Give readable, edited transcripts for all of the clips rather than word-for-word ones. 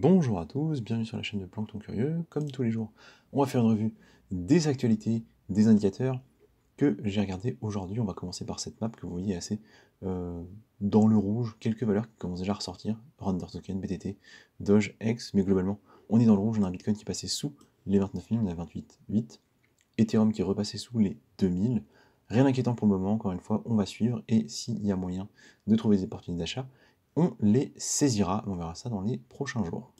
Bonjour à tous, bienvenue sur la chaîne de Plancton Curieux. Comme tous les jours, on va faire une revue des actualités, des indicateurs que j'ai regardés aujourd'hui. On va commencer par cette map que vous voyez assez euh, dans le rouge. Quelques valeurs qui commencent déjà à ressortir. Render Token, BTT, Doge, X, mais globalement, on est dans le rouge. On a un Bitcoin qui est passé sous les 29 000, on est à 28,8. Ethereum qui est repassé sous les 2000. Rien d'inquiétant pour le moment, encore une fois, on va suivre. Et s'il y a moyen de trouver des opportunités d'achat, on les saisira. On verra ça dans les prochains jours.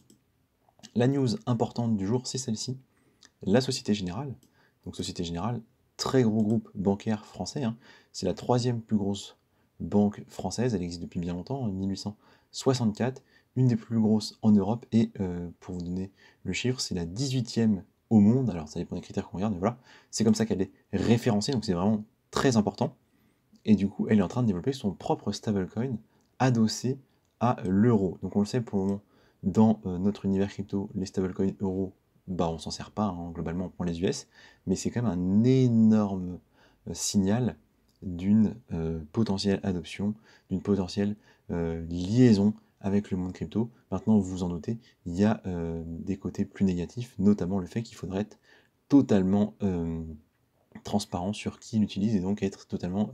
La news importante du jour, c'est celle-ci. La Société Générale. Donc Société Générale, très gros groupe bancaire français. C'est la troisième plus grosse banque française. Elle existe depuis bien longtemps, en 1864. Une des plus grosses en Europe. Et pour vous donner le chiffre, c'est la 18e au monde. Alors ça dépend des critères qu'on regarde, mais voilà. C'est comme ça qu'elle est référencée. Donc c'est vraiment très important. Et du coup, elle est en train de développer son propre stablecoin adossé à l'euro. Donc on le sait pour le moment, dans notre univers crypto, les stablecoins euros, bah on s'en sert pas, globalement on prend les US, mais c'est quand même un énorme signal d'une potentielle adoption, d'une potentielle liaison avec le monde crypto. Maintenant, vous vous en doutez, il y a des côtés plus négatifs, notamment le fait qu'il faudrait être totalement transparent sur qui l'utilise et donc être totalement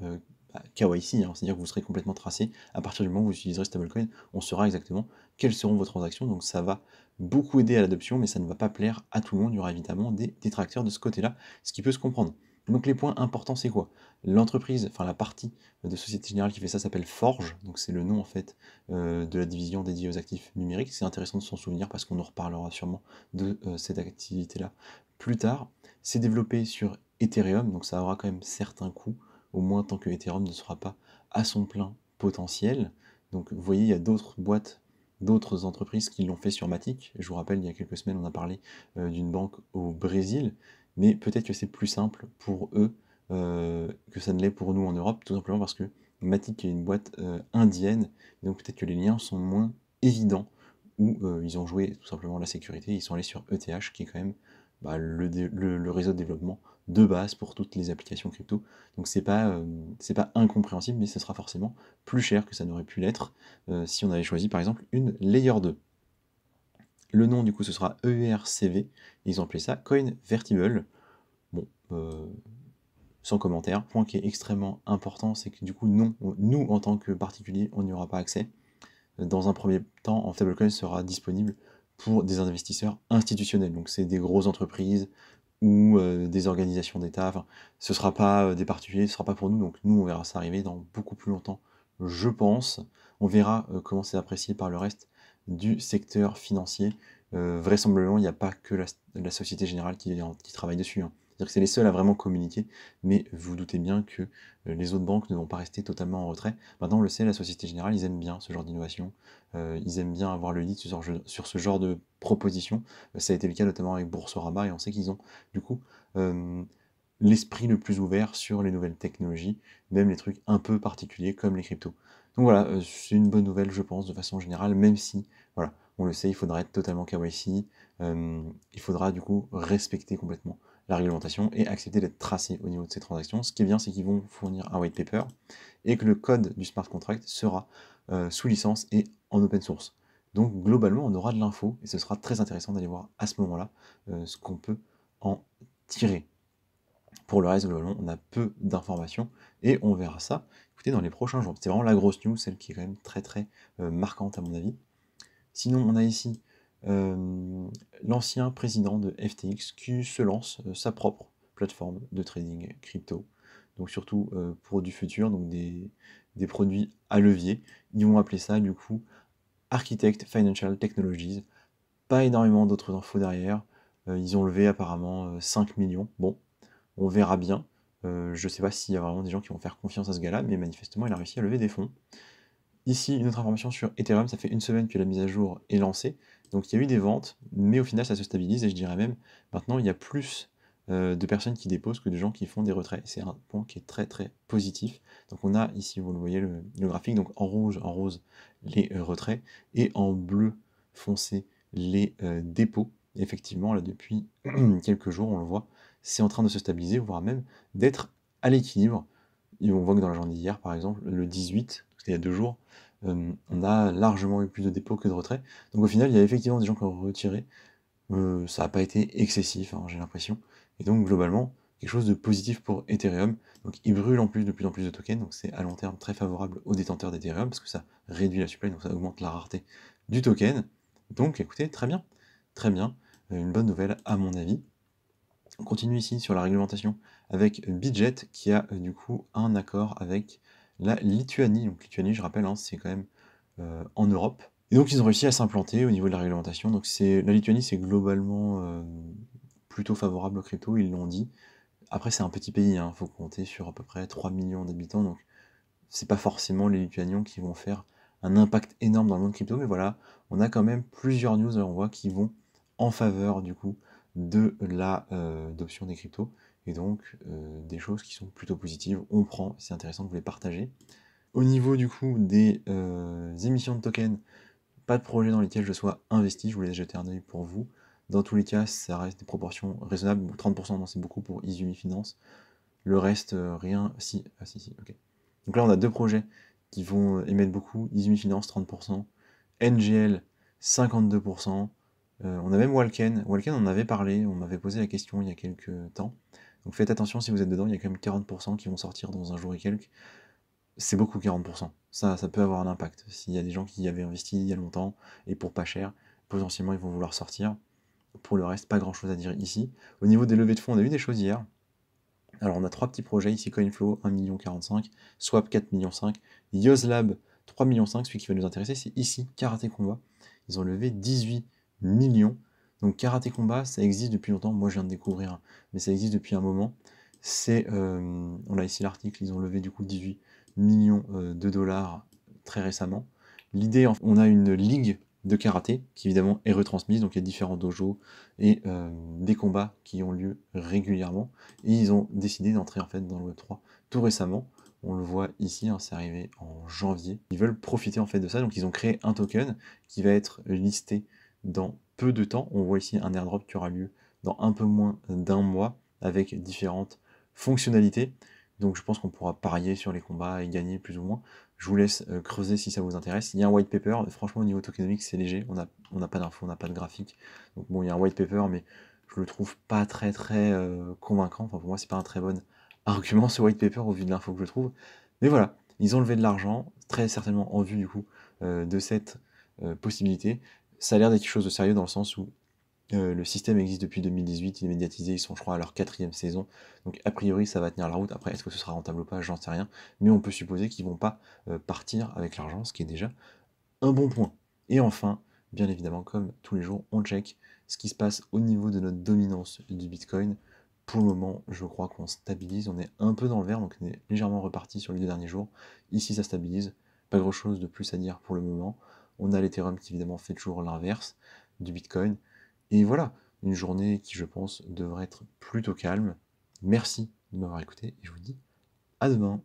KYC, c'est-à-dire que vous serez complètement tracé. À partir du moment où vous utiliserez stablecoin, on saura exactement quelles seront vos transactions, donc ça va beaucoup aider à l'adoption, mais ça ne va pas plaire à tout le monde, il y aura évidemment des détracteurs de ce côté-là, ce qui peut se comprendre. Donc les points importants, c'est quoi? L'entreprise, enfin la partie de Société Générale qui fait ça s'appelle Forge, donc c'est le nom en fait de la division dédiée aux actifs numériques. C'est intéressant de s'en souvenir parce qu'on en reparlera sûrement de cette activité-là plus tard. C'est développé sur Ethereum, donc ça aura quand même certains coûts, au moins tant que Ethereum ne sera pas à son plein potentiel. Donc vous voyez, il y a d'autres boîtes, d'autres entreprises qui l'ont fait sur Matic. Je vous rappelle, il y a quelques semaines, on a parlé d'une banque au Brésil, mais peut-être que c'est plus simple pour eux que ça ne l'est pour nous en Europe, tout simplement parce que Matic est une boîte indienne, et donc peut-être que les liens sont moins évidents, où ils ont joué tout simplement la sécurité, ils sont allés sur ETH, qui est quand même le réseau de développement de base pour toutes les applications crypto. Donc c'est pas incompréhensible, mais ce sera forcément plus cher que ça n'aurait pu l'être si on avait choisi par exemple une Layer 2. Le nom du coup ce sera ERCV, ils ont appelé ça Coinvertible. Bon, sans commentaire. Point qui est extrêmement important, c'est que du coup non, nous en tant que particulier, on n'y aura pas accès. Dans un premier temps, en stablecoin sera disponible pour des investisseurs institutionnels. Donc c'est des grosses entreprises ou des organisations d'État. Enfin, ce ne sera pas des particuliers, ce ne sera pas pour nous. Donc nous, on verra ça arriver dans beaucoup plus longtemps, je pense. On verra comment c'est apprécié par le reste du secteur financier. Vraisemblablement, il n'y a pas que la Société Générale qui travaille dessus. C'est-à-dire que c'est les seuls à vraiment communiquer, mais vous doutez bien que les autres banques ne vont pas rester totalement en retrait. Maintenant, on le sait, la Société Générale, ils aiment bien ce genre d'innovation, ils aiment bien avoir le lead sur ce genre de proposition. Ça a été le cas notamment avec Boursorama, et on sait qu'ils ont du coup l'esprit le plus ouvert sur les nouvelles technologies, même les trucs un peu particuliers comme les cryptos. Donc voilà, c'est une bonne nouvelle, je pense, de façon générale, même si, voilà, on le sait, il faudra être totalement KYC, il faudra du coup respecter complètement la réglementation et accepter d'être tracé au niveau de ces transactions. Ce qui est bien, c'est qu'ils vont fournir un white paper et que le code du smart contract sera sous licence et en open source. Donc globalement, on aura de l'info et ce sera très intéressant d'aller voir à ce moment-là ce qu'on peut en tirer. Pour le reste, globalement, on a peu d'informations et on verra ça, écoutez, dans les prochains jours. C'est vraiment la grosse news, celle qui est quand même très très marquante à mon avis. Sinon, on a ici l'ancien président de FTX qui se lance sa propre plateforme de trading crypto. Donc surtout pour du futur, donc des produits à levier. Ils vont appeler ça du coup Architect Financial Technologies. Pas énormément d'autres infos derrière. Ils ont levé apparemment 5 millions. Bon, on verra bien. Je ne sais pas s'il y a vraiment des gens qui vont faire confiance à ce gars-là, mais manifestement, il a réussi à lever des fonds. Ici, une autre information sur Ethereum, ça fait une semaine que la mise à jour est lancée, donc il y a eu des ventes, mais au final ça se stabilise, et je dirais même, maintenant il y a plus de personnes qui déposent que de gens qui font des retraits. C'est un point qui est très très positif. Donc on a ici, vous le voyez, le graphique, donc en rouge, en rose, les retraits, et en bleu foncé, les dépôts. Effectivement, là depuis quelques jours, on le voit, c'est en train de se stabiliser, voire même d'être à l'équilibre. Et on voit que dans la journée d'hier, par exemple, le 18, c'était il y a 2 jours, on a largement eu plus de dépôts que de retraits. Donc au final, il y a effectivement des gens qui ont retiré. Ça n'a pas été excessif, hein, j'ai l'impression. Et donc globalement, quelque chose de positif pour Ethereum. Donc il brûle en plus de plus en plus de tokens, donc c'est à long terme très favorable aux détenteurs d'Ethereum, parce que ça réduit la supply, donc ça augmente la rareté du token. Donc écoutez, très bien, une bonne nouvelle à mon avis. On continue ici sur la réglementation avec Budget qui a du coup un accord avec la Lituanie. Donc Lituanie, je rappelle, hein, c'est quand même en Europe. Et donc ils ont réussi à s'implanter au niveau de la réglementation. Donc la Lituanie, c'est globalement plutôt favorable aux crypto, ils l'ont dit. Après, c'est un petit pays, hein, faut compter sur à peu près 3 millions d'habitants, donc c'est pas forcément les Lituaniens qui vont faire un impact énorme dans le monde crypto, mais voilà, on a quand même plusieurs news, on voit, qui vont en faveur du coup de l'adoption des cryptos, et donc des choses qui sont plutôt positives. On prend, c'est intéressant de vous les partager. Au niveau du coup des émissions de tokens, pas de projet dans lesquels je sois investi, je vous laisse jeter un œil pour vous. Dans tous les cas, ça reste des proportions raisonnables. 30%, non, c'est beaucoup pour Izumi Finance. Le reste, rien. Si, ah si, ok. Donc là, on a deux projets qui vont émettre beaucoup. Izumi Finance, 30%. NGL, 52%. On a même Walken. Walken, on en avait parlé, on m'avait posé la question il y a quelques temps. Donc faites attention si vous êtes dedans, il y a quand même 40% qui vont sortir dans un jour et quelques. C'est beaucoup 40%. Ça peut avoir un impact. S'il y a des gens qui y avaient investi il y a longtemps et pour pas cher, potentiellement ils vont vouloir sortir. Pour le reste, pas grand chose à dire ici. Au niveau des levées de fonds, on a eu des choses hier. Alors on a trois petits projets ici, CoinFlow 1,45 million, Swap 4,5 millions, Yoslab 3,5 millions, celui qui va nous intéresser, c'est ici, Karaté Combat. Ils ont levé 18 millions. Donc Karaté Combat, ça existe depuis longtemps, moi je viens de découvrir, hein, mais ça existe depuis un moment. On a ici l'article, ils ont levé du coup 18 millions de dollars très récemment. L'idée, on a une ligue de karaté qui évidemment est retransmise, donc il y a différents dojos et des combats qui ont lieu régulièrement. Et ils ont décidé d'entrer en fait dans le Web3 tout récemment. On le voit ici, hein, c'est arrivé en janvier. Ils veulent profiter en fait de ça, donc ils ont créé un token qui va être listé dans peu de temps. On voit ici un airdrop qui aura lieu dans un peu moins d'un mois avec différentes fonctionnalités. Donc je pense qu'on pourra parier sur les combats et gagner plus ou moins. Je vous laisse creuser si ça vous intéresse. Il y a un white paper, franchement au niveau tokenomique c'est léger, on n'a pas d'infos, on n'a pas de graphique. Donc bon, il y a un white paper, mais je le trouve pas très convaincant. Enfin pour moi c'est pas un très bon argument ce white paper au vu de l'info que je trouve. Mais voilà, ils ont levé de l'argent, très certainement en vue du coup de cette possibilité. Ça a l'air d'être quelque chose de sérieux dans le sens où le système existe depuis 2018, il est médiatisé, ils sont je crois à leur 4e saison, donc a priori ça va tenir la route. Après est-ce que ce sera rentable ou pas, j'en sais rien, mais on peut supposer qu'ils vont pas partir avec l'argent, ce qui est déjà un bon point. Et enfin, bien évidemment, comme tous les jours, on check ce qui se passe au niveau de notre dominance du Bitcoin. Pour le moment, je crois qu'on stabilise, on est un peu dans le vert, donc on est légèrement reparti sur les 2 derniers jours. Ici ça stabilise, pas grand chose de plus à dire pour le moment. On a l'Ethereum qui évidemment fait toujours l'inverse du Bitcoin. Et voilà, une journée qui, je pense, devrait être plutôt calme. Merci de m'avoir écouté et je vous dis à demain.